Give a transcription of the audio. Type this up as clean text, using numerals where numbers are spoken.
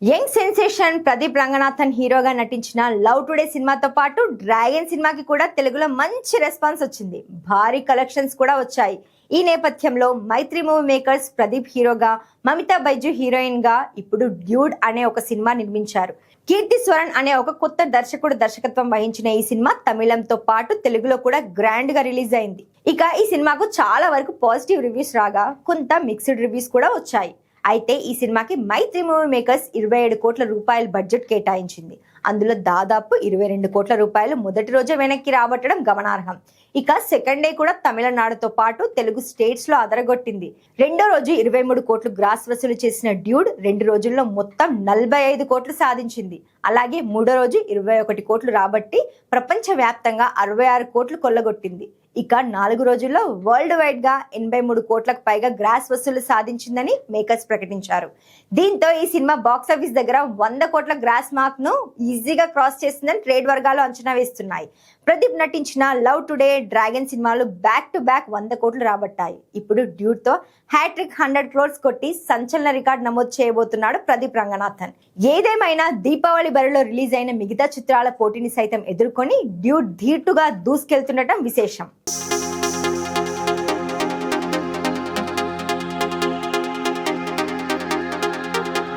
Young sensation Pradeep Ranganathan హీరోగా నటించిన love today సినిమాతో పాటు డ్రాగన్ సినిమాకి కూడా తెలుగులో మంచి రెస్పాన్స్ వచ్చింది. భారీ కలెక్షన్స్ కూడా వచ్చాయి. ఈ నేపథ్యంలో మైత్రి మూవీ మేకర్స్ ప్రదీప్ హీరోగా, మమితా బైజు హీరోయిన్ గా ఇప్పుడు డ్యూడ్ అనే ఒక సినిమా నిర్మించారు. కీర్తి స్వరన్ అనే ఒక కొత్త దర్శకుడు దర్శకత్వం వహించిన ఈ సినిమా తమిళంతో పాటు తెలుగులో కూడా గ్రాండ్ గా రిలీజ్ అయింది. ఇక ఈ సినిమాకు చాలా వరకు పాజిటివ్ రివ్యూస్ రాగా కొంత మిక్స్డ్ రివ్యూస్ కూడా వచ్చాయి. అయితే ఈ సినిమాకి మైత్రి మూవీ మేకర్స్ 27 కోట్ల రూపాయల బడ్జెట్ కేటాయించింది. అందులో దాదాపు 22 కోట్ల రూపాయలు మొదటి రోజే వెనక్కి రాబట్టడం గమనార్హం. ఇక సెకండ్ డే కూడా తమిళనాడుతో పాటు తెలుగు స్టేట్స్ లో అదరగొట్టింది. రెండో రోజు 23 కోట్లు గ్రాస్ వసూలు చేసిన డ్యూడ్ 2 రోజుల్లో మొత్తం 45 కోట్లు సాధించింది. అలాగే మూడో రోజు 21 కోట్లు రాబట్టి ప్రపంచ వ్యాప్తంగా 66 కోట్లు కొల్లగొట్టింది. ఇక 4 రోజుల్లో వరల్డ్ వైడ్ గా 83 కోట్లకు పైగా గ్రాస్ వసూలు సాధించిందని మేకర్స్ ప్రకటించారు. దీంతో ఈ సినిమా బాక్సాఫీస్ దగ్గర 100 కోట్ల గ్రాస్ మార్క్ ను ఈజీగా క్రాస్ చేస్తుందని ట్రేడ్ వర్గాలు అంచనా వేస్తున్నాయి. ప్రదీప్ నటించిన లవ్ టుడే, డ్రాగన్ సినిమాలు బ్యాక్ టు బ్యాక్ 100 కోట్లు రాబట్టాయి. ఇప్పుడు డ్యూడ్ తో హ్యాట్రిక్ 100 క్రోర్స్ కొట్టి సంచలన రికార్డ్ నమోదు చేయబోతున్నాడు ప్రదీప్ రంగనాథన్. ఏదేమైనా దీపావళి బరిలో రిలీజ్ అయిన మిగతా చిత్రాల పోటీని సైతం ఎదుర్కొని డ్యూడ్ ధీటుగా దూసుకెళ్తుండటం విశేషం.